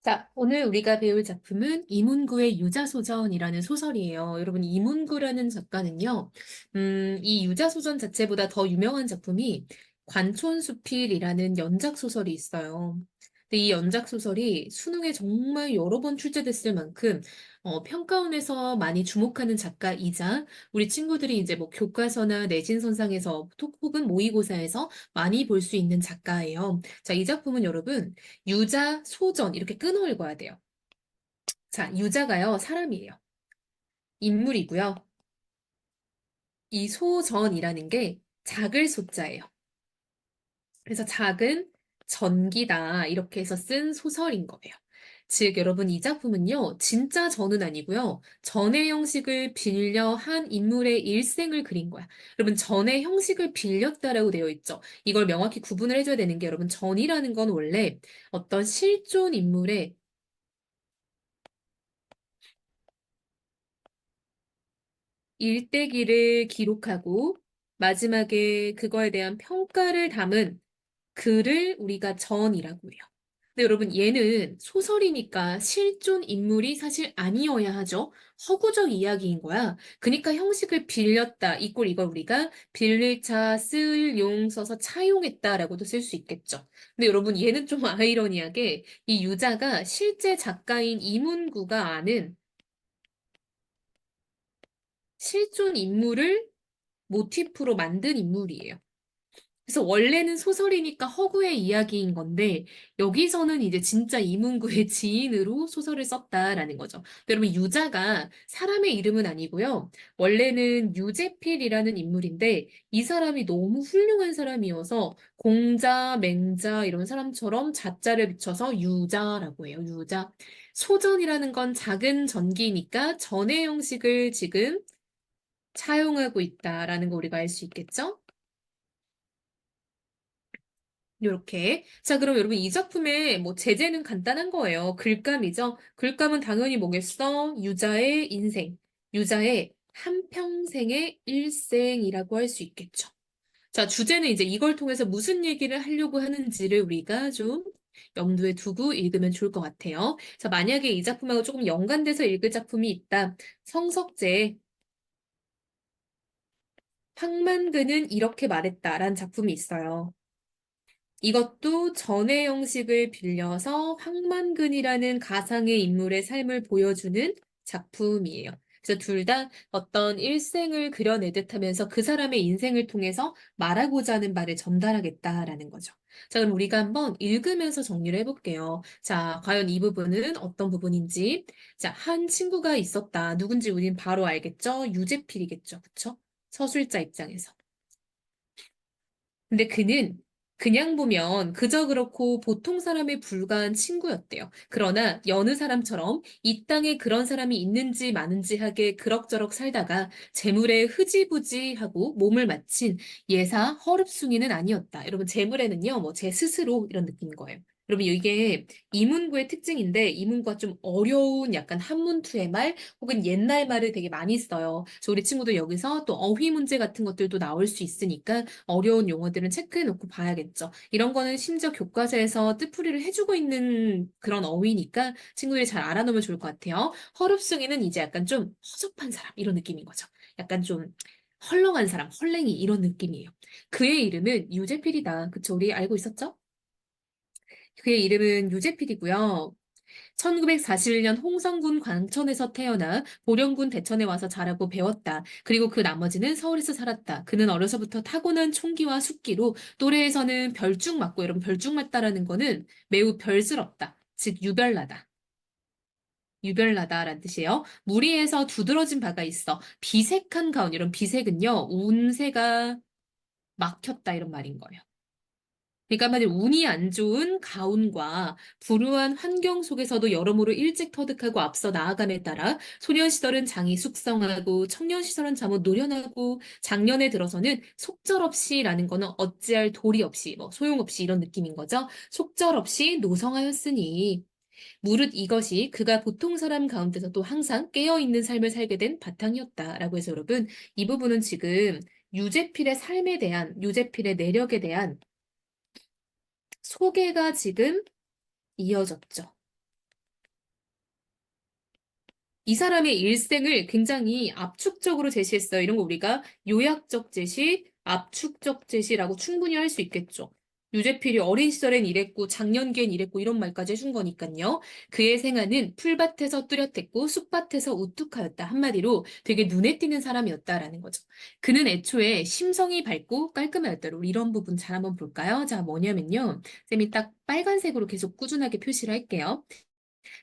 자, 오늘 우리가 배울 작품은 이문구의 유자소전이라는 소설이에요. 여러분, 이문구라는 작가는요, 이 유자소전 자체보다 더 유명한 작품이 관촌수필이라는 연작 소설이 있어요. 근데 이 연작 소설이 수능에 정말 여러 번 출제됐을 만큼 평가원에서 많이 주목하는 작가이자 우리 친구들이 이제 뭐 교과서나 내신선상에서 혹은 모의고사에서 많이 볼 수 있는 작가예요. 자, 이 작품은 여러분 유자, 소전 이렇게 끊어 읽어야 돼요. 자, 유자가요, 사람이에요. 인물이고요. 이 소전이라는 게 작을 소자예요. 그래서 작은 전기다 이렇게 해서 쓴 소설인 거예요. 즉, 여러분 이 작품은요, 진짜 전은 아니고요. 전의 형식을 빌려 한 인물의 일생을 그린 거야. 여러분, 전의 형식을 빌렸다라고 되어 있죠. 이걸 명확히 구분을 해줘야 되는 게 여러분, 전이라는 건 원래 어떤 실존 인물의 일대기를 기록하고 마지막에 그거에 대한 평가를 담은 글을 우리가 전이라고 해요. 근데 여러분 얘는 소설이니까 실존 인물이 사실 아니어야 하죠. 허구적 이야기인 거야. 그러니까 형식을 빌렸다. 이걸 우리가 빌릴 차, 쓸 용 써서 차용했다라고도 쓸 수 있겠죠. 근데 여러분 얘는 좀 아이러니하게 이 유자가 실제 작가인 이문구가 아는 실존 인물을 모티프로 만든 인물이에요. 그래서 원래는 소설이니까 허구의 이야기인 건데 여기서는 이제 진짜 이문구의 지인으로 소설을 썼다라는 거죠. 근데 여러분 유자가 사람의 이름은 아니고요. 원래는 유재필이라는 인물인데 이 사람이 너무 훌륭한 사람이어서 공자, 맹자 이런 사람처럼 자자를 붙여서 유자라고 해요. 유자. 소전이라는 건 작은 전기니까 전의 형식을 지금 차용하고 있다라는 거 우리가 알 수 있겠죠? 요렇게. 자, 그럼 여러분 이 작품의 뭐 제재는 간단한 거예요. 글감이죠. 글감은 당연히 뭐겠어? 유자의 인생, 유자의 한평생의 일생이라고 할 수 있겠죠. 자, 주제는 이제 이걸 통해서 무슨 얘기를 하려고 하는지를 우리가 좀 염두에 두고 읽으면 좋을 것 같아요. 자, 만약에 이 작품하고 조금 연관돼서 읽을 작품이 있다. 성석재의 황만근은 이렇게 말했다라는 작품이 있어요. 이것도 전의 형식을 빌려서 황만근이라는 가상의 인물의 삶을 보여주는 작품이에요. 그래서 둘 다 어떤 일생을 그려내듯 하면서 그 사람의 인생을 통해서 말하고자 하는 말을 전달하겠다라는 거죠. 자, 그럼 우리가 한번 읽으면서 정리를 해볼게요. 자, 과연 이 부분은 어떤 부분인지. 자, 한 친구가 있었다. 누군지 우린 바로 알겠죠? 유재필이겠죠. 그쵸? 서술자 입장에서. 근데 그는 그냥 보면 그저 그렇고 보통 사람에 불과한 친구였대요. 그러나 여느 사람처럼 이 땅에 그런 사람이 있는지 마는지 하게 그럭저럭 살다가 재물에 흐지부지하고 몸을 마친 예사 허릅숭이는 아니었다. 여러분 재물에는요, 뭐 제 스스로 이런 느낌인 거예요. 여러분 이게 이문구의 특징인데 이문구가 좀 어려운 약간 한문투의 말 혹은 옛날 말을 되게 많이 써요. 그래서 우리 친구들 여기서 또 어휘 문제 같은 것들도 나올 수 있으니까 어려운 용어들은 체크해놓고 봐야겠죠. 이런 거는 심지어 교과서에서 뜻풀이를 해주고 있는 그런 어휘니까 친구들이 잘 알아놓으면 좋을 것 같아요. 허릅숭이는 이제 약간 좀 허접한 사람 이런 느낌인 거죠. 약간 좀 헐렁한 사람, 헐랭이 이런 느낌이에요. 그의 이름은 유재필이다. 그쵸? 우리 알고 있었죠? 그의 이름은 유재필이고요. 1941년 홍성군 광천에서 태어나 보령군 대천에 와서 자라고 배웠다. 그리고 그 나머지는 서울에서 살았다. 그는 어려서부터 타고난 총기와 숙기로 또래에서는 별중 맞고 여러분 별중 맞다라는 거는 매우 별스럽다. 즉 유별나다. 유별나다라는 뜻이에요. 무리에서 두드러진 바가 있어. 비색한 가운 이런 비색은요. 운세가 막혔다 이런 말인 거예요. 그러니까 한마디로 운이 안 좋은 가운과 불우한 환경 속에서도 여러모로 일찍 터득하고 앞서 나아감에 따라 소년 시절은 장이 숙성하고 청년 시절은 잠옷 노련하고 장년에 들어서는 속절없이라는 거는 어찌할 도리 없이 뭐 소용없이 이런 느낌인 거죠. 속절없이 노성하였으니 무릇 이것이 그가 보통 사람 가운데서도 항상 깨어있는 삶을 살게 된 바탕이었다라고 해서 여러분 이 부분은 지금 유재필의 삶에 대한 유재필의 내력에 대한 소개가 지금 이어졌죠. 이 사람의 일생을 굉장히 압축적으로 제시했어요. 이런 거 우리가 요약적 제시, 압축적 제시라고 충분히 할 수 있겠죠. 유재필이 어린 시절엔 이랬고 작년기엔 이랬고 이런 말까지 해준 거니까요. 그의 생애는 풀밭에서 뚜렷했고 숲밭에서 우뚝하였다. 한마디로 되게 눈에 띄는 사람이었다라는 거죠. 그는 애초에 심성이 밝고 깔끔하였다. 우리 이런 부분 잘 한번 볼까요? 자, 뭐냐면요. 쌤이 딱 빨간색으로 계속 꾸준하게 표시를 할게요.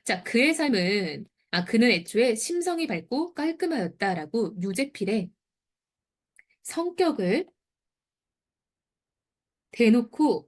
자, 그는 애초에 심성이 밝고 깔끔하였다라고 유재필의 성격을 대놓고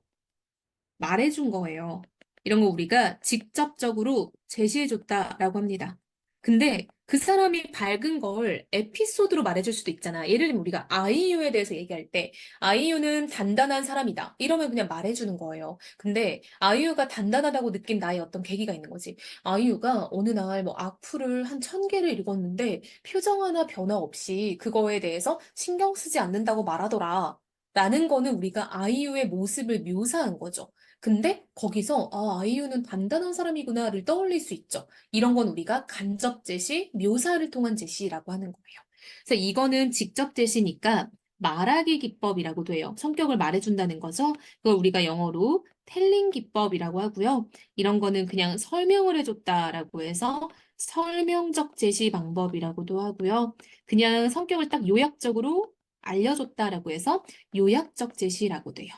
말해준 거예요. 이런 거 우리가 직접적으로 제시해줬다라고 합니다. 근데 그 사람이 밝은 걸 에피소드로 말해줄 수도 있잖아. 예를 들면 우리가 아이유에 대해서 얘기할 때 아이유는 단단한 사람이다. 이러면 그냥 말해주는 거예요. 근데 아이유가 단단하다고 느낀 나의 어떤 계기가 있는 거지. 아이유가 어느 날 뭐 악플을 한 1000개를 읽었는데 표정 하나 변화 없이 그거에 대해서 신경 쓰지 않는다고 말하더라. 라는 거는 우리가 아이유의 모습을 묘사한 거죠. 근데 거기서 아이유는 단단한 사람이구나를 떠올릴 수 있죠. 이런 건 우리가 간접 제시, 묘사를 통한 제시라고 하는 거예요. 그래서 이거는 직접 제시니까 말하기 기법이라고도 해요. 성격을 말해준다는 거죠. 그걸 우리가 영어로 텔링 기법이라고 하고요. 이런 거는 그냥 설명을 해줬다라고 해서 설명적 제시 방법이라고도 하고요. 그냥 성격을 딱 요약적으로 알려줬다라고 해서 요약적 제시라고도 해요.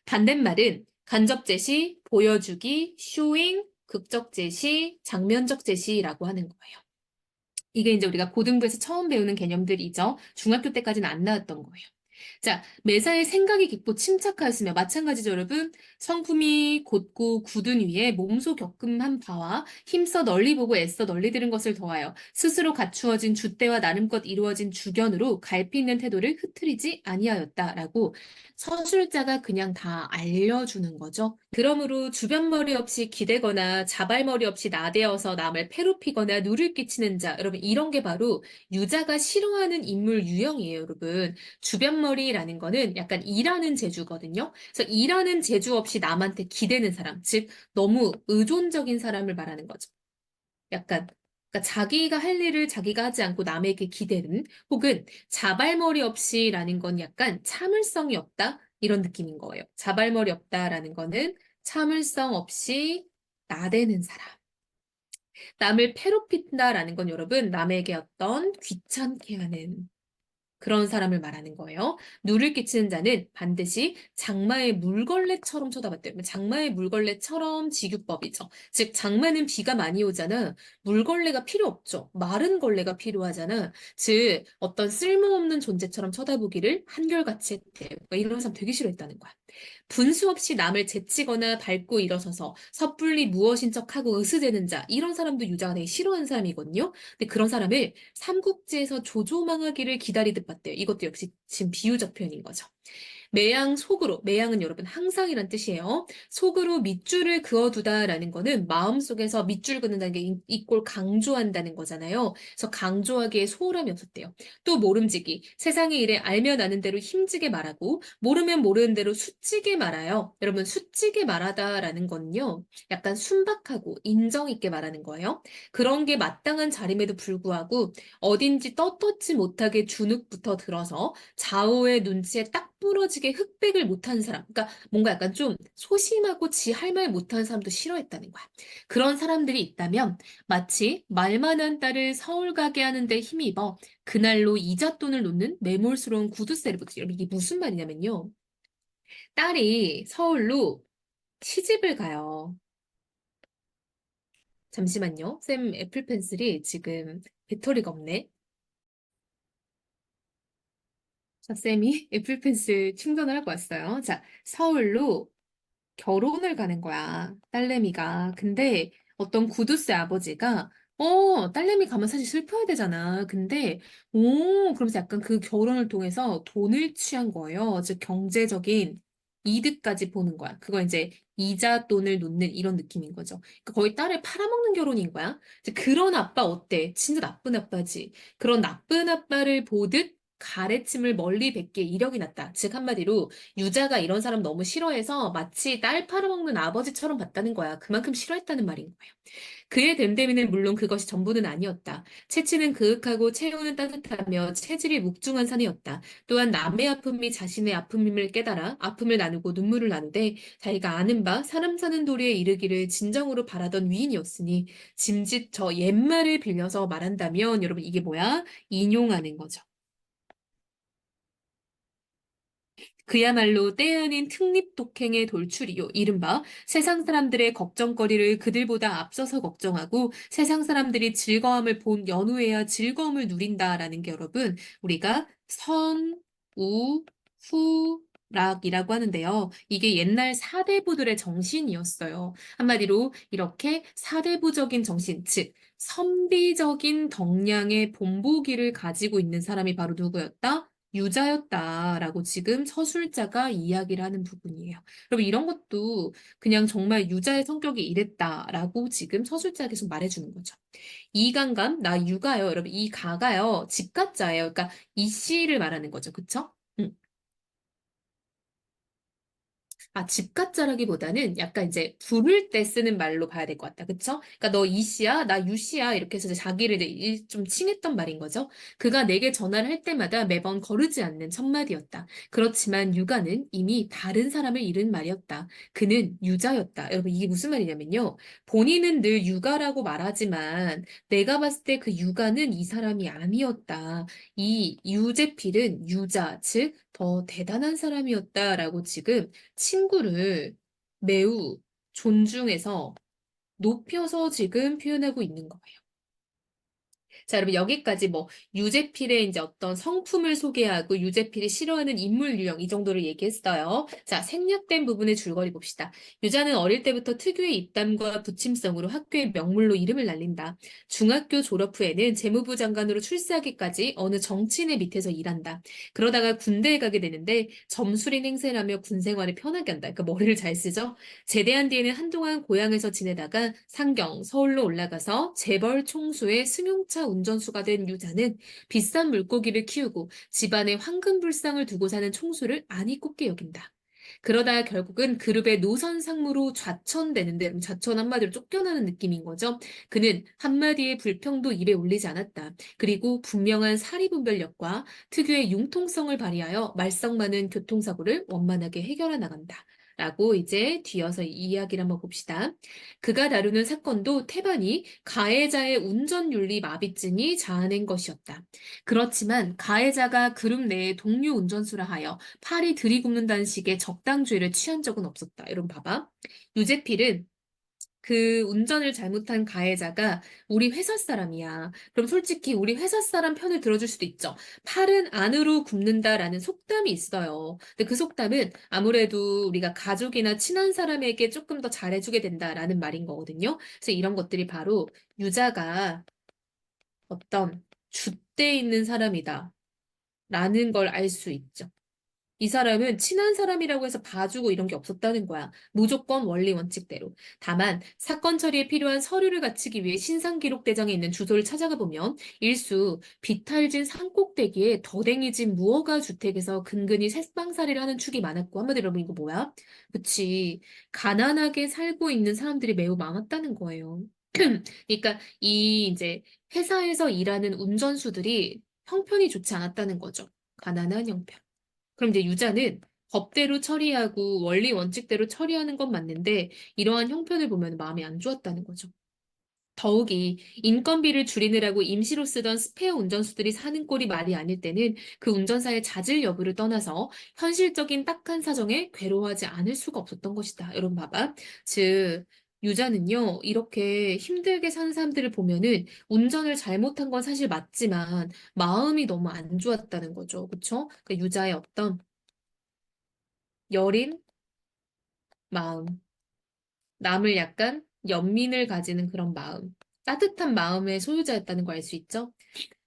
반대말은 간접 제시, 보여주기, 쇼잉, 극적 제시, 장면적 제시라고 하는 거예요. 이게 이제 우리가 고등부에서 처음 배우는 개념들이죠. 중학교 때까지는 안 나왔던 거예요. 자, 매사에 생각이 깊고 침착하였으며 마찬가지죠, 여러분. 성품이 곧고 굳은 위에 몸소 겪음한 바와 힘써 널리 보고 애써 널리 들은 것을 더하여 스스로 갖추어진 줏대와 나름껏 이루어진 주견으로 갈피 있는 태도를 흐트리지 아니하였다라고 서술자가 그냥 다 알려주는 거죠. 그러므로 주변머리 없이 기대거나 자발머리 없이 나대어서 남을 패롭히거나 누를 끼치는 자, 여러분 이런 게 바로 유자가 싫어하는 인물 유형이에요, 여러분. 주변머리라는 거는 약간 일하는 재주거든요. 그래서 일하는 재주 없이 남한테 기대는 사람, 즉 너무 의존적인 사람을 말하는 거죠. 약간 그러니까 자기가 할 일을 자기가 하지 않고 남에게 기대는 혹은 자발머리 없이라는 건 약간 참을성이 없다 이런 느낌인 거예요. 자발머리 없다라는 거는 참을성 없이 나대는 사람. 남을 괴롭힌다라는 건 여러분 남에게 어떤 귀찮게 하는 그런 사람을 말하는 거예요. 누를 끼치는 자는 반드시 장마의 물걸레처럼 쳐다봤대요. 장마의 물걸레처럼 지규법이죠. 즉 장마는 비가 많이 오잖아. 물걸레가 필요 없죠. 마른 걸레가 필요하잖아. 즉 어떤 쓸모없는 존재처럼 쳐다보기를 한결같이 했대요. 그러니까 이런 사람 되게 싫어했다는 거야. 분수 없이 남을 제치거나 밟고 일어서서 섣불리 무엇인 척하고 으스대는 자 이런 사람도 유자가 되게 싫어하는 사람이거든요. 근데 그런 사람을 삼국지에서 조조망하기를 기다리듯 봤대요. 이것도 역시 지금 비유적 표현인 거죠. 매양 속으로, 매양은 여러분 항상이란 뜻이에요. 속으로 밑줄을 그어두다라는 거는 마음속에서 밑줄 긋는다는 게 이꼴 강조한다는 거잖아요. 그래서 강조하기에 소홀함이 없었대요. 또 모름지기, 세상의 일에 알면 아는 대로 힘지게 말하고 모르면 모르는 대로 수치게 말아요. 여러분 수치게 말하다라는 건요. 약간 순박하고 인정 있게 말하는 거예요. 그런 게 마땅한 자림에도 불구하고 어딘지 떳떳지 못하게 주눅부터 들어서 좌우의 눈치에 딱 부러지게 흑백을 못하는 사람. 그러니까 뭔가 약간 좀 소심하고 지 할 말 못하는 사람도 싫어했다는 거야. 그런 사람들이 있다면 마치 말만한 딸을 서울 가게 하는데 힘입어 그날로 이잣돈을 놓는 매몰스러운 구두쇠를 붙이죠. 이게 무슨 말이냐면요. 딸이 서울로 시집을 가요. 잠시만요. 쌤 애플 펜슬이 지금 배터리가 없네. 자, 쌤이 애플 펜슬 충전을 하고 왔어요. 자, 서울로 결혼을 가는 거야, 딸내미가. 근데 어떤 구두쇠 아버지가, 딸내미 가면 사실 슬퍼야 되잖아. 근데, 그러면서 약간 그 결혼을 통해서 돈을 취한 거예요. 즉, 경제적인 이득까지 보는 거야. 그거 이제 이자 돈을 놓는 이런 느낌인 거죠. 그러니까 거의 딸을 팔아먹는 결혼인 거야. 이제 그런 아빠 어때? 진짜 나쁜 아빠지. 그런 나쁜 아빠를 보듯 가래침을 멀리 뱉기에 이력이 났다. 즉, 한마디로 유자가 이런 사람 너무 싫어해서 마치 딸 팔아먹는 아버지처럼 봤다는 거야. 그만큼 싫어했다는 말인 거예요. 그의 됨됨이는 물론 그것이 전부는 아니었다. 채취는 그윽하고 채우는 따뜻하며 체질이 묵중한 사내였다. 또한 남의 아픔이 자신의 아픔임을 깨달아 아픔을 나누고 눈물을 나누되 자기가 아는 바 사람 사는 도리에 이르기를 진정으로 바라던 위인이었으니 짐짓 저 옛말을 빌려서 말한다면 여러분 이게 뭐야? 인용하는 거죠. 그야말로 때 아닌 특립독행의 돌출이요. 이른바 세상 사람들의 걱정거리를 그들보다 앞서서 걱정하고 세상 사람들이 즐거움을 본 연후에야 즐거움을 누린다라는 게 여러분 우리가 선, 우, 후, 락이라고 하는데요. 이게 옛날 사대부들의 정신이었어요. 한마디로 이렇게 사대부적인 정신, 즉 선비적인 덕량의 본보기를 가지고 있는 사람이 바로 누구였다? 유자였다라고 지금 서술자가 이야기를 하는 부분이에요. 그럼 이런 것도 그냥 정말 유자의 성격이 이랬다라고 지금 서술자가 계속 말해주는 거죠. 이간감, 나 유가요. 여러분, 이 가가요. 집가자예요. 그러니까 이 씨를 말하는 거죠. 그쵸? 집가짜라기보다는 약간 이제 부를 때 쓰는 말로 봐야 될 것 같다. 그쵸? 그러니까 너 이씨야, 나 유씨야 이렇게 해서 이제 자기를 이제 좀 칭했던 말인 거죠. 그가 내게 전화를 할 때마다 매번 거르지 않는 첫마디였다. 그렇지만 유가는 이미 다른 사람을 잃은 말이었다. 그는 유자였다. 여러분 이게 무슨 말이냐면요. 본인은 늘 유가라고 말하지만 내가 봤을 때 그 유가는 이 사람이 아니었다. 이 유재필은 유자, 즉 더 대단한 사람이었다라고 지금 친구를 매우 존중해서 높여서 지금 표현하고 있는 거예요. 자, 여러분 여기까지 뭐 유재필의 이제 어떤 성품을 소개하고 유재필이 싫어하는 인물 유형 이 정도를 얘기했어요. 자, 생략된 부분의 줄거리 봅시다. 유자는 어릴 때부터 특유의 입담과 부침성으로 학교의 명물로 이름을 날린다. 중학교 졸업 후에는 재무부 장관으로 출세하기까지 어느 정치인의 밑에서 일한다. 그러다가 군대에 가게 되는데 점술인 행세를 하며 군 생활을 편하게 한다. 그러니까 머리를 잘 쓰죠. 제대한 뒤에는 한동안 고향에서 지내다가 상경, 서울로 올라가서 재벌 총수의 승용차 운전수가 된 유자는 비싼 물고기를 키우고 집안에 황금불상을 두고 사는 총수를 안이 꼽게 여긴다. 그러다 결국은 그룹의 노선 상무로 좌천되는데 좌천 한마디로 쫓겨나는 느낌인 거죠. 그는 한마디의 불평도 입에 올리지 않았다. 그리고 분명한 사리분별력과 특유의 융통성을 발휘하여 말썽 많은 교통사고를 원만하게 해결해 나간다. 라고 이제 뒤어서 이야기를 한번 봅시다. 그가 다루는 사건도 태반이 가해자의 운전윤리 마비증이 자아낸 것이었다. 그렇지만 가해자가 그룹 내의 동료 운전수라 하여 팔이 들이굽는다는 식의 적당주의를 취한 적은 없었다. 여러분 봐봐. 유재필은 그 운전을 잘못한 가해자가 우리 회사 사람이야. 그럼 솔직히 우리 회사 사람 편을 들어줄 수도 있죠. 팔은 안으로 굽는다라는 속담이 있어요. 근데 그 속담은 아무래도 우리가 가족이나 친한 사람에게 조금 더 잘해주게 된다라는 말인 거거든요. 그래서 이런 것들이 바로 유자가 어떤 줏대 있는 사람이다. 라는 걸 알 수 있죠. 이 사람은 친한 사람이라고 해서 봐주고 이런 게 없었다는 거야. 무조건 원리 원칙대로. 다만 사건 처리에 필요한 서류를 갖추기 위해 신상기록대장에 있는 주소를 찾아가 보면 일수 비탈진 산꼭대기에 더댕이진 무허가 주택에서 근근히 새빵살이를 하는 축이 많았고 한마디로 여러분 이거 뭐야? 그치. 가난하게 살고 있는 사람들이 매우 많았다는 거예요. 그러니까 이 이제 회사에서 일하는 운전수들이 형편이 좋지 않았다는 거죠. 가난한 형편. 그럼 이제 유자는 법대로 처리하고 원리 원칙대로 처리하는 건 맞는데 이러한 형편을 보면 마음이 안 좋았다는 거죠. 더욱이 인건비를 줄이느라고 임시로 쓰던 스페어 운전수들이 사는 꼴이 말이 아닐 때는 그 운전사의 자질 여부를 떠나서 현실적인 딱한 사정에 괴로워하지 않을 수가 없었던 것이다. 여러분 봐봐. 즉 유자는요, 이렇게 힘들게 사는 사람들을 보면은 운전을 잘못한 건 사실 맞지만 마음이 너무 안 좋았다는 거죠. 그쵸? 그 유자의 어떤 여린 마음, 남을 약간 연민을 가지는 그런 마음, 따뜻한 마음의 소유자였다는 걸 알 수 있죠?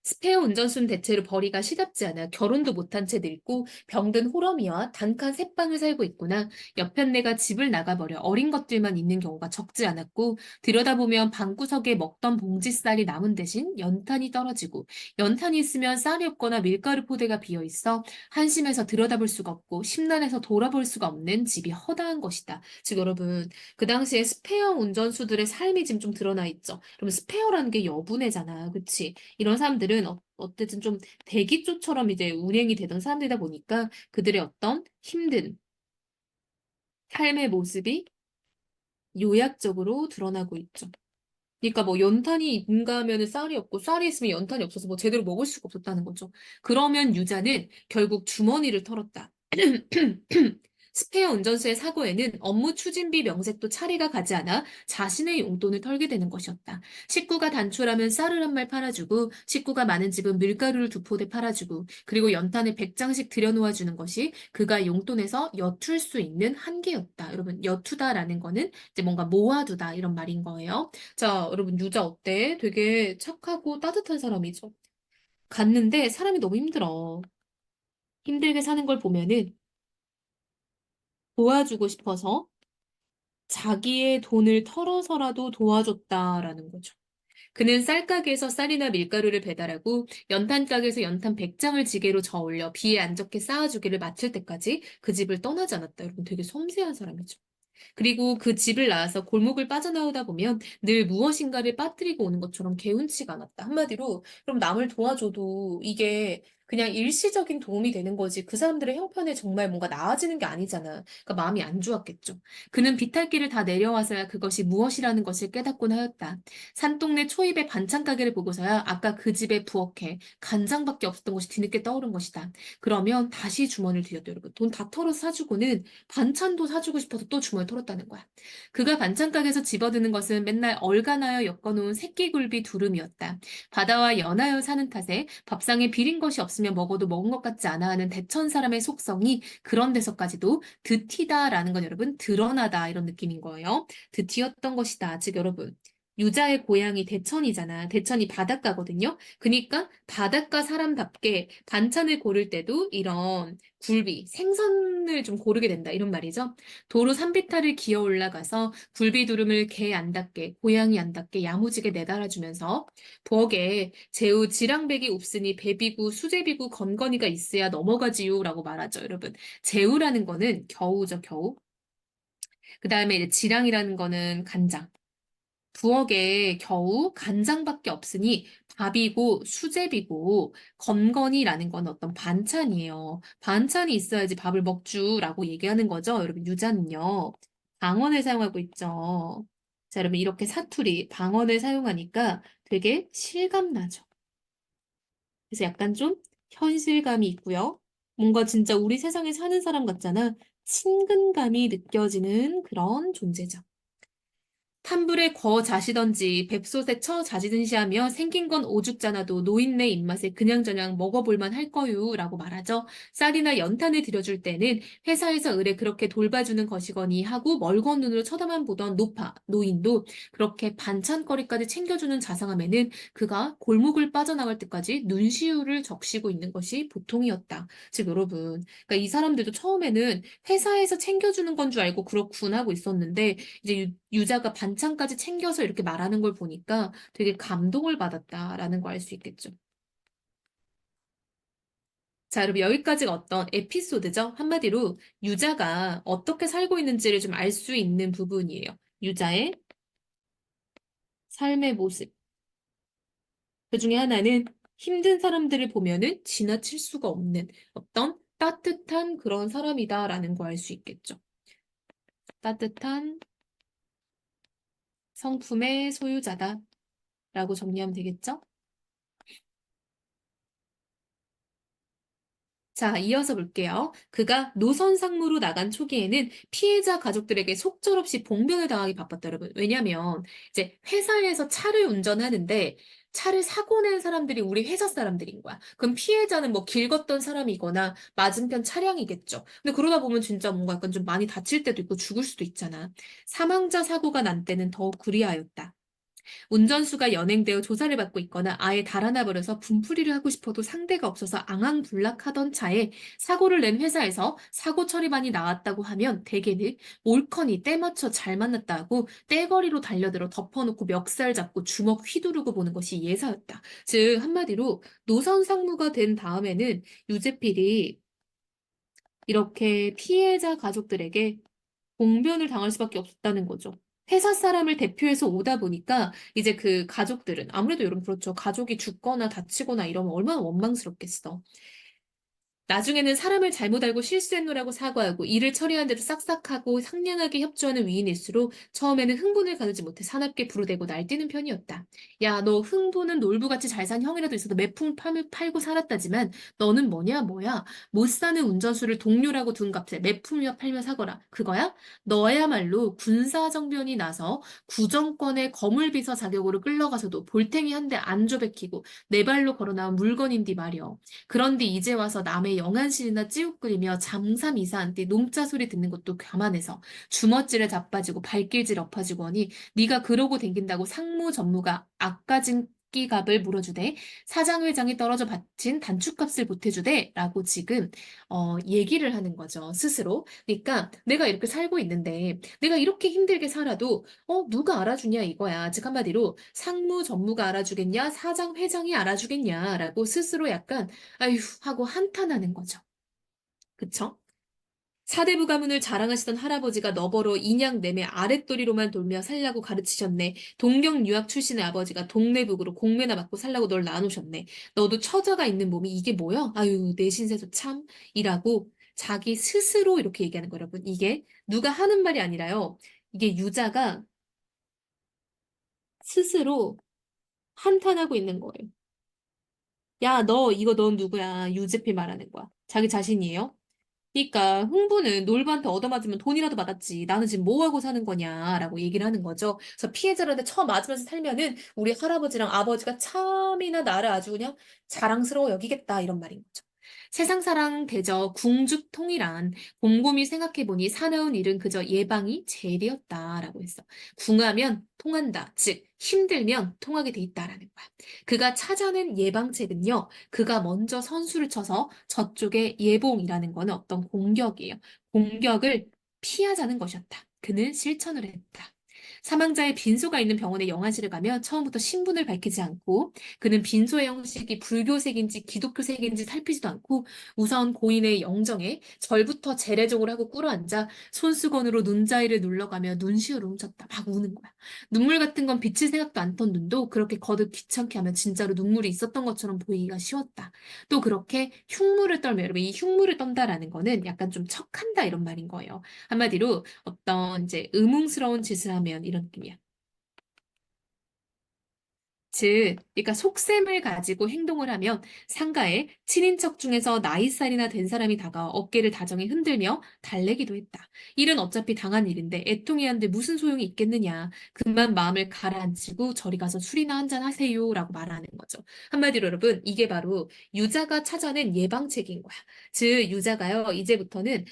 스페어 운전수는 대체로 벌이가 시답지 않아 결혼도 못한 채 늙고 병든 호러미와 단칸 새방을 살고 있구나. 여편네가 집을 나가버려 어린 것들만 있는 경우가 적지 않았고 들여다보면 방구석에 먹던 봉지쌀이 남은 대신 연탄이 떨어지고 연탄이 있으면 쌀이 없거나 밀가루 포대가 비어 있어 한심해서 들여다볼 수가 없고 심란해서 돌아볼 수가 없는 집이 허다한 것이다. 즉 여러분 그 당시에 스페어 운전수들의 삶이 지금 좀 드러나 있죠. 그러면 스페어라는 게 여분의잖아. 그치? 이런 사람들은 어쨌든 좀 대기조처럼 이제 운행이 되던 사람들이다 보니까 그들의 어떤 힘든 삶의 모습이 요약적으로 드러나고 있죠. 그러니까 뭐 연탄이 있는가 하면은 쌀이 없고 쌀이 있으면 연탄이 없어서 뭐 제대로 먹을 수가 없었다는 거죠. 그러면 유자는 결국 주머니를 털었다. 스페어 운전수의 사고에는 업무 추진비 명색도 차례가 가지 않아 자신의 용돈을 털게 되는 것이었다. 식구가 단촐하면 쌀을 한 말 팔아주고 식구가 많은 집은 밀가루를 두 포대 팔아주고 그리고 연탄을 100장씩 들여놓아주는 것이 그가 용돈에서 엿툴 수 있는 한계였다. 여러분 엿투다라는 거는 이제 뭔가 모아두다 이런 말인 거예요. 자, 여러분 유자 어때? 되게 착하고 따뜻한 사람이죠. 갔는데 사람이 너무 힘들어. 힘들게 사는 걸 보면은 도와주고 싶어서 자기의 돈을 털어서라도 도와줬다라는 거죠. 그는 쌀가게에서 쌀이나 밀가루를 배달하고 연탄가게에서 연탄 100장을 지게로 저올려 비에 안 적게 쌓아주기를 마칠 때까지 그 집을 떠나지 않았다. 여러분 되게 섬세한 사람이죠. 그리고 그 집을 나와서 골목을 빠져나오다 보면 늘 무엇인가를 빠뜨리고 오는 것처럼 개운치가 않았다. 한마디로 그럼 남을 도와줘도 이게 그냥 일시적인 도움이 되는 거지 그 사람들의 형편에 정말 뭔가 나아지는 게 아니잖아. 그러니까 마음이 안 좋았겠죠. 그는 비탈길을 다 내려와서야 그것이 무엇이라는 것을 깨닫곤 하였다. 산동네 초입의 반찬 가게를 보고서야 아까 그 집에 부엌에 간장밖에 없었던 것이 뒤늦게 떠오른 것이다. 그러면 다시 주머니를 들였다. 여러분 돈 다 털어서 사주고는 반찬도 사주고 싶어서 또 주머니 털었다는 거야. 그가 반찬 가게에서 집어드는 것은 맨날 얼간하여 엮어놓은 새끼굴비 두름이었다. 바다와 연하여 사는 탓에 밥상에 비린 것이 없으면 먹어도 먹은 것 같지 않아 하는 대천 사람의 속성이 그런 데서까지도 드티다라는 건 여러분 드러나다 이런 느낌인 거예요. 드티였던 것이다. 즉 여러분 유자의 고향이 대천이잖아. 대천이 바닷가거든요. 그러니까 바닷가 사람답게 반찬을 고를 때도 이런 굴비, 생선을 좀 고르게 된다. 이런 말이죠. 도로 산비탈을 기어 올라가서 굴비두름을 개 안 닿게, 고양이 안 닿게 야무지게 내달아주면서 부엌에 제우 지랑배기 옵으니 배비구, 수제비구, 건건이가 있어야 넘어가지요라고 말하죠. 여러분. 제우라는 거는 겨우죠, 겨우. 그 다음에 이제 지랑이라는 거는 간장. 부엌에 겨우 간장밖에 없으니 밥이고 수제비고 건건이라는 건 어떤 반찬이에요. 반찬이 있어야지 밥을 먹주라고 얘기하는 거죠. 여러분 유자는요. 방언을 사용하고 있죠. 자, 여러분 이렇게 사투리, 방언을 사용하니까 되게 실감나죠. 그래서 약간 좀 현실감이 있고요. 뭔가 진짜 우리 세상에 사는 사람 같잖아. 친근감이 느껴지는 그런 존재죠. 탄불에 거 자시던지 뱁솥에 처 자시든지 하며 생긴 건 오죽잖아도 노인네 입맛에 그냥저냥 먹어볼만 할 거유 라고 말하죠. 쌀이나 연탄을 들여줄 때는 회사에서 의뢰 그렇게 돌봐주는 것이거니 하고 멀건 눈으로 쳐다만 보던 노인도 그렇게 반찬거리까지 챙겨주는 자상함에는 그가 골목을 빠져나갈 때까지 눈시울을 적시고 있는 것이 보통이었다. 즉 여러분, 그러니까 이 사람들도 처음에는 회사에서 챙겨주는 건 줄 알고 그렇군 하고 있었는데 이제 유자가 반찬까지 챙겨서 이렇게 말하는 걸 보니까 되게 감동을 받았다라는 거 알 수 있겠죠. 자, 여러분 여기까지가 어떤 에피소드죠? 한마디로 유자가 어떻게 살고 있는지를 좀 알 수 있는 부분이에요. 유자의 삶의 모습. 그 중에 하나는 힘든 사람들을 보면은 지나칠 수가 없는 어떤 따뜻한 그런 사람이다라는 거 알 수 있겠죠. 따뜻한 성품의 소유자다라고 정리하면 되겠죠? 자, 이어서 볼게요. 그가 노선 상무로 나간 초기에는 피해자 가족들에게 속절없이 봉변을 당하기 바빴다, 여러분. 왜냐면, 이제 회사에서 차를 운전하는데, 차를 사고 낸 사람들이 우리 회사 사람들인 거야. 그럼 피해자는 뭐 길 걷던 사람이거나 맞은편 차량이겠죠. 근데 그러다 보면 진짜 뭔가 약간 좀 많이 다칠 때도 있고 죽을 수도 있잖아. 사망자 사고가 난 때는 더욱 그리하였다. 운전수가 연행되어 조사를 받고 있거나 아예 달아나 버려서 분풀이를 하고 싶어도 상대가 없어서 앙앙불락하던 차에 사고를 낸 회사에서 사고 처리반이 나왔다고 하면 대개는 옳거니 때 맞춰 잘 만났다 하고 떼거리로 달려들어 덮어놓고 멱살 잡고 주먹 휘두르고 보는 것이 예사였다. 즉 한마디로 노선 상무가 된 다음에는 유재필이 이렇게 피해자 가족들에게 봉변을 당할 수밖에 없었다는 거죠. 회사 사람을 대표해서 오다 보니까 이제 그 가족들은 아무래도 여러분 그렇죠. 가족이 죽거나 다치거나 이러면 얼마나 원망스럽겠어. 나중에는 사람을 잘못 알고 실수했노라고 사과하고 일을 처리한 대로 싹싹하고 상냥하게 협조하는 위인일수록 처음에는 흥분을 가르지 못해 사납게 부르대고 날뛰는 편이었다. 야, 너 흥분은 놀부같이 잘 산 형이라도 있어도 매풍 팔고 살았다지만 너는 뭐야? 못 사는 운전수를 동료라고 둔 값에 매품이나 팔며 사거라. 그거야? 너야말로 군사정변이 나서 구정권의 거물비서 자격으로 끌려가서도 볼탱이 한 대 안 줘베키고 내 발로 걸어나온 물건인디 말이여. 그런데 이제 와서 남의 영안실이나 찌욱거리며 잠삼이사한테 농자 소리 듣는 것도 감안해서 주먹질에 자빠지고 발길질 엎어지고 하니 네가 그러고 댕긴다고 상무 전무가 악가진 끼값을 물어주되 사장회장이 떨어져 바친 단축값을 보태주되 라고 지금 얘기를 하는 거죠 스스로. 그러니까 내가 이렇게 살고 있는데 내가 이렇게 힘들게 살아도 누가 알아주냐 이거야. 즉 한마디로 상무 전무가 알아주겠냐 사장 회장이 알아주겠냐라고 스스로 약간 아휴 하고 한탄하는 거죠. 그쵸? 사대부 가문을 자랑하시던 할아버지가 너버러 인양 내매 아랫도리로만 돌며 살라고 가르치셨네. 동경 유학 출신의 아버지가 동네북으로 공매나 맞고 살라고 널 낳아놓으셨네. 너도 처자가 있는 몸이 이게 뭐야? 아유 내 신세도 참 이라고 자기 스스로 이렇게 얘기하는 거예요, 여러분. 이게 누가 하는 말이 아니라요. 이게 유자가 스스로 한탄하고 있는 거예요. 야, 너 이거 넌 누구야? 유재필 말하는 거야. 자기 자신이에요. 그러니까 흥부는 놀부한테 얻어맞으면 돈이라도 받았지. 나는 지금 뭐 하고 사는 거냐라고 얘기를 하는 거죠. 그래서 피해자한테 처음 맞으면서 살면은 우리 할아버지랑 아버지가 참이나 나를 아주 그냥 자랑스러워 여기겠다 이런 말인 거죠. 세상사랑 대저 궁죽통이란 곰곰이 생각해보니 사나운 일은 그저 예방이 제일이었다라고 했어. 궁하면 통한다. 즉 힘들면 통하게 돼 있다라는 거야. 그가 찾아낸 예방책은요. 그가 먼저 선수를 쳐서 저쪽에 예봉이라는 거는 어떤 공격이에요. 공격을 피하자는 것이었다. 그는 실천을 했다. 사망자의 빈소가 있는 병원에 영안실을 가면 처음부터 신분을 밝히지 않고 그는 빈소의 형식이 불교색인지 기독교색인지 살피지도 않고 우선 고인의 영정에 절부터 제례적으로 하고 꿇어앉아 손수건으로 눈자위를 눌러가며 눈시울을 훔쳤다. 막 우는 거야. 눈물 같은 건 비칠 생각도 않던 눈도 그렇게 거듭 귀찮게 하면 진짜로 눈물이 있었던 것처럼 보이기가 쉬웠다. 또 그렇게 흉물을 떨며 여러분 이 흉물을 떤다라는 거는 약간 좀 척한다 이런 말인 거예요. 한마디로 어떤 이제 의문스러운 짓을 하면 이런 느낌이야. 즉, 그러니까 속셈을 가지고 행동을 하면 상가에 친인척 중에서 나이살이나 된 사람이 다가와 어깨를 다정히 흔들며 달래기도 했다. 일은 어차피 당한 일인데 애통이 한데 무슨 소용이 있겠느냐. 그만 마음을 가라앉히고 저리 가서 술이나 한잔 하세요라고 말하는 거죠. 한마디로 여러분, 이게 바로 유자가 찾아낸 예방책인 거야. 즉, 유자가요, 이제부터는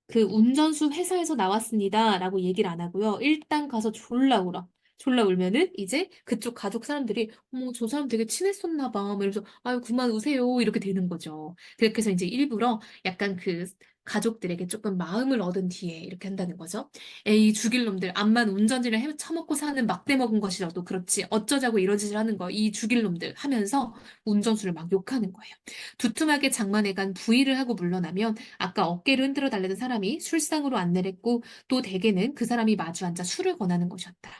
그 운전수 회사에서 나왔습니다. 라고 얘기를 안 하고요. 일단 가서 졸라 울어. 졸라 울면은 이제 그쪽 가족 사람들이 어머 저 사람 되게 친했었나 봐. 뭐 이러면서 아유 그만 우세요. 이렇게 되는 거죠. 그렇게 해서 이제 일부러 약간 그 가족들에게 조금 마음을 얻은 뒤에 이렇게 한다는 거죠. 에이 죽일 놈들 암만 운전지를 처먹고 사는 막대 먹은 것이라도 그렇지 어쩌자고 이런 짓을 하는 거 이 죽일 놈들 하면서 운전수를 막 욕하는 거예요. 두툼하게 장만에 간 부의를 하고 물러나면 아까 어깨를 흔들어 달래던 사람이 술상으로 안내를 했고 또 대개는 그 사람이 마주 앉아 술을 권하는 것이었다.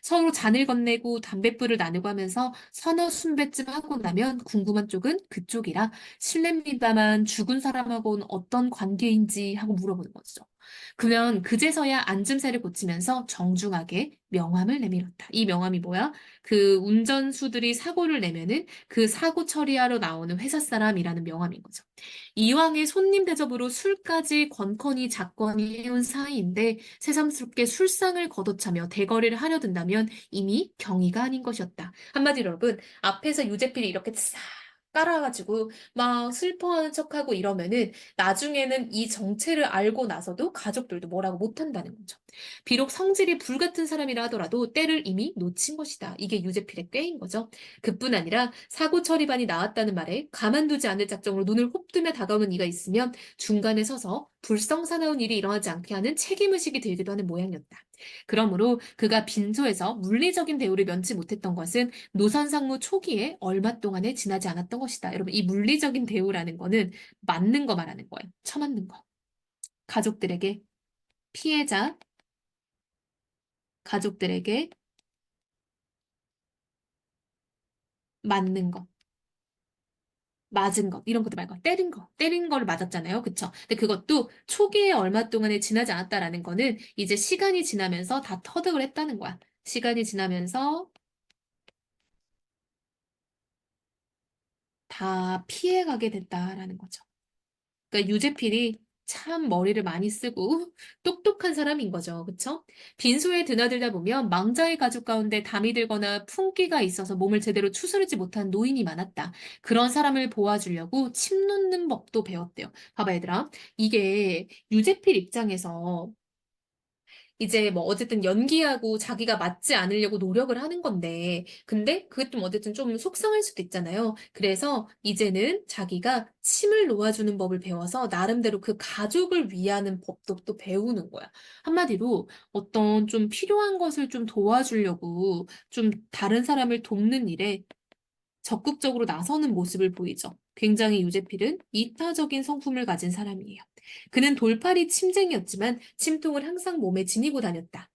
서로 잔을 건네고 담뱃불을 나누고 하면서 서너 순배쯤 하고 나면 궁금한 쪽은 그쪽이라 실례입니다만 죽은 사람하고는 어떤 관계인지 하고 물어보는 거죠. 그러면 그제서야 앉음새를 고치면서 정중하게 명함을 내밀었다. 이 명함이 뭐야? 그 운전수들이 사고를 내면은 그 사고 처리하러 나오는 회사 사람이라는 명함인 거죠. 이왕에 손님 대접으로 술까지 건커니 작거니 해온 사이인데 새삼스럽게 술상을 걷어차며 대거리를 하려 든다면 이미 경위가 아닌 것이었다. 한마디로 여러분, 앞에서 유재필이 이렇게 싹 따라가지고 막 슬퍼하는 척하고 이러면은 나중에는 이 정체를 알고 나서도 가족들도 뭐라고 못한다는 거죠. 비록 성질이 불같은 사람이라 하더라도 때를 이미 놓친 것이다. 이게 유재필의 꾀인 거죠. 그뿐 아니라 사고 처리반이 나왔다는 말에 가만두지 않을 작정으로 눈을 홉뜨며 다가오는 이가 있으면 중간에 서서 불성사나운 일이 일어나지 않게 하는 책임의식이 들기도 하는 모양이었다. 그러므로 그가 빈소에서 물리적인 대우를 면치 못했던 것은 노선상무 초기에 얼마 동안에 지나지 않았던 것이다. 여러분, 이 물리적인 대우라는 거는 맞는 거 말하는 거예요. 처맞는 거. 가족들에게, 피해자, 가족들에게 맞는 거. 맞은 거, 이런 것도 말고, 때린 거를 맞았잖아요. 그쵸? 근데 그것도 초기에 얼마 동안에 지나지 않았다라는 거는 이제 시간이 지나면서 다 터득을 했다는 거야. 시간이 지나면서 다 피해가게 됐다라는 거죠. 그러니까 유재필이 참 머리를 많이 쓰고 똑똑한 사람인 거죠. 그쵸? 빈소에 드나들다 보면 망자의 가족 가운데 담이 들거나 풍기가 있어서 몸을 제대로 추스르지 못한 노인이 많았다. 그런 사람을 보아주려고 침 놓는 법도 배웠대요. 봐봐, 얘들아. 이게 유재필 입장에서 이제 뭐 어쨌든 연기하고 자기가 맞지 않으려고 노력을 하는 건데, 근데 그게 좀 어쨌든 좀 속상할 수도 있잖아요. 그래서 이제는 자기가 침을 놓아주는 법을 배워서 나름대로 그 가족을 위하는 법도 또 배우는 거야. 한마디로 어떤 좀 필요한 것을 좀 도와주려고 좀 다른 사람을 돕는 일에 적극적으로 나서는 모습을 보이죠. 굉장히 유재필은 이타적인 성품을 가진 사람이에요. 그는 돌팔이 침쟁이였지만 침통을 항상 몸에 지니고 다녔다.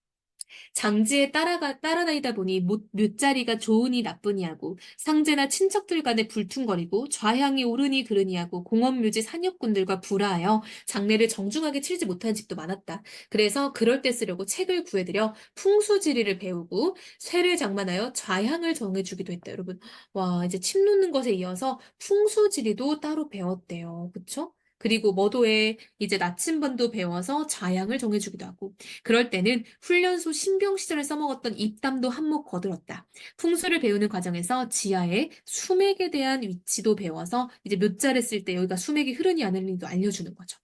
장지에 따라다니다 보니 몇 자리가 좋으니 나쁘니 하고 상제나 친척들 간에 불퉁거리고 좌향이 오르니 그르니 하고 공업묘지 산역군들과 불화하여 장례를 정중하게 치르지 못한 집도 많았다. 그래서 그럴 때 쓰려고 책을 구해들여 풍수지리를 배우고 쇠를 장만하여 좌향을 정해주기도 했다. 여러분, 와, 이제 침 놓는 것에 이어서 풍수지리도 따로 배웠대요. 그쵸? 그리고 머도에 이제 나침반도 배워서 좌향을 정해주기도 하고 그럴 때는 훈련소 신병 시절에 써먹었던 입담도 한몫 거들었다. 풍수를 배우는 과정에서 지하에 수맥에 대한 위치도 배워서 이제 묘자를 쓸 때 여기가 수맥이 흐르니 안 흐르니도 알려주는 거죠.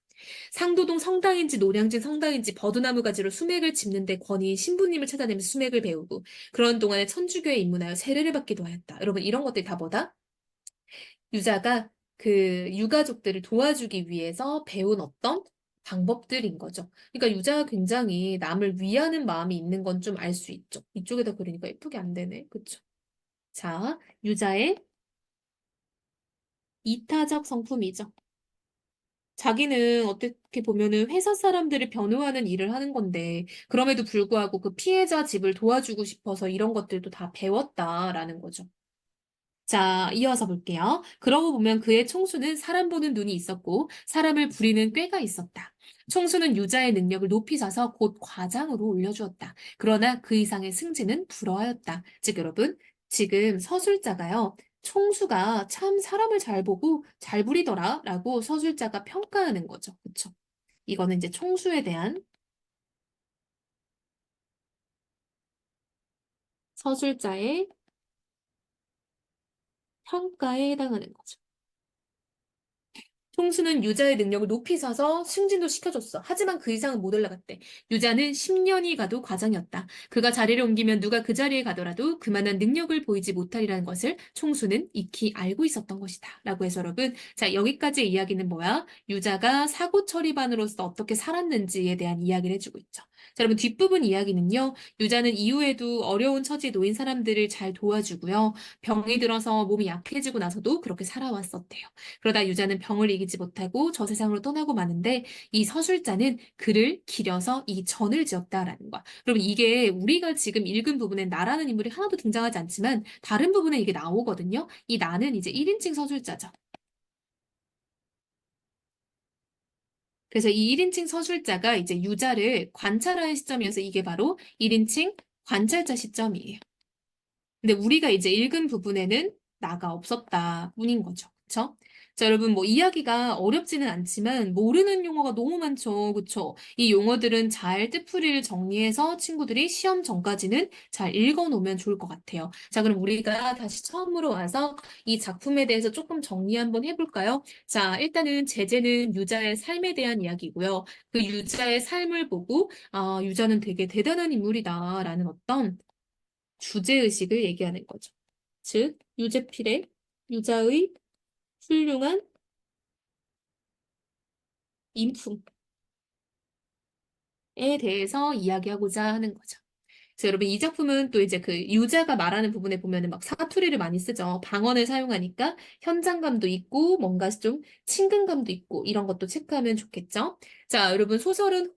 상도동 성당인지 노량진 성당인지 버드나무 가지로 수맥을 짚는데 권위 신부님을 찾아내면서 수맥을 배우고 그런 동안에 천주교에 입문하여 세례를 받기도 하였다. 여러분 이런 것들이 다 뭐다? 유자가 그 유가족들을 도와주기 위해서 배운 어떤 방법들인 거죠. 그러니까 유자가 굉장히 남을 위하는 마음이 있는 건 좀 알 수 있죠. 이쪽에다 그리니까 예쁘게 안 되네. 그쵸? 자, 유자의 이타적 성품이죠. 자기는 어떻게 보면은 회사 사람들을 변호하는 일을 하는 건데, 그럼에도 불구하고 그 피해자 집을 도와주고 싶어서 이런 것들도 다 배웠다라는 거죠. 자, 이어서 볼게요. 그러고 보면 그의 총수는 사람 보는 눈이 있었고 사람을 부리는 꾀가 있었다. 총수는 유자의 능력을 높이 사서 곧 과장으로 올려주었다. 그러나 그 이상의 승진은 불허하였다. 즉 여러분, 지금 서술자가요. 총수가 참 사람을 잘 보고 잘 부리더라 라고 서술자가 평가하는 거죠. 그쵸? 이거는 이제 총수에 대한 서술자의 평가에 해당하는 거죠. 총수는 유자의 능력을 높이 사서 승진도 시켜줬어. 하지만 그 이상은 못 올라갔대. 유자는 10년이 가도 과장이었다. 그가 자리를 옮기면 누가 그 자리에 가더라도 그만한 능력을 보이지 못하리라는 것을 총수는 익히 알고 있었던 것이다. 라고 해서 여러분, 자, 여기까지의 이야기는 뭐야? 유자가 사고 처리반으로서 어떻게 살았는지에 대한 이야기를 해주고 있죠. 자, 여러분, 뒷부분 이야기는요. 유자는 이후에도 어려운 처지에 놓인 사람들을 잘 도와주고요. 병이 들어서 몸이 약해지고 나서도 그렇게 살아왔었대요. 그러다 유자는 병을 이기지 못하고 저 세상으로 떠나고 마는데 이 서술자는 그를 기려서 이 전을 지었다라는 거야. 그럼 이게 우리가 지금 읽은 부분에 나라는 인물이 하나도 등장하지 않지만 다른 부분에 이게 나오거든요. 이 나는 이제 1인칭 서술자죠. 그래서 이 1인칭 서술자가 이제 유자를 관찰하는 시점이어서 이게 바로 1인칭 관찰자 시점이에요. 근데 우리가 이제 읽은 부분에는 나가 없었다 뿐인 거죠. 그쵸? 자, 여러분, 뭐, 이야기가 어렵지는 않지만, 모르는 용어가 너무 많죠. 그쵸? 이 용어들은 잘 뜻풀이를 정리해서 친구들이 시험 전까지는 잘 읽어놓으면 좋을 것 같아요. 자, 그럼 우리가 다시 처음으로 와서 이 작품에 대해서 조금 정리 한번 해볼까요? 자, 일단은 제재는 유자의 삶에 대한 이야기고요. 그 유자의 삶을 보고, 아, 유자는 되게 대단한 인물이다라는 어떤 주제의식을 얘기하는 거죠. 즉, 유재필의 유자의 훌륭한 인품에 대해서 이야기하고자 하는 거죠. 그래서 여러분 이 작품은 또 이제 그 유자가 말하는 부분에 보면은 막 사투리를 많이 쓰죠. 방언을 사용하니까 현장감도 있고 뭔가 좀 친근감도 있고 이런 것도 체크하면 좋겠죠. 자, 여러분 소설은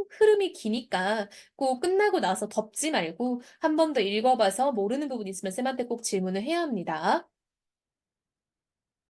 흐름이 기니까 꼭 끝나고 나서 덮지 말고 한 번 더 읽어봐서 모르는 부분 있으면 쌤한테 꼭 질문을 해야 합니다.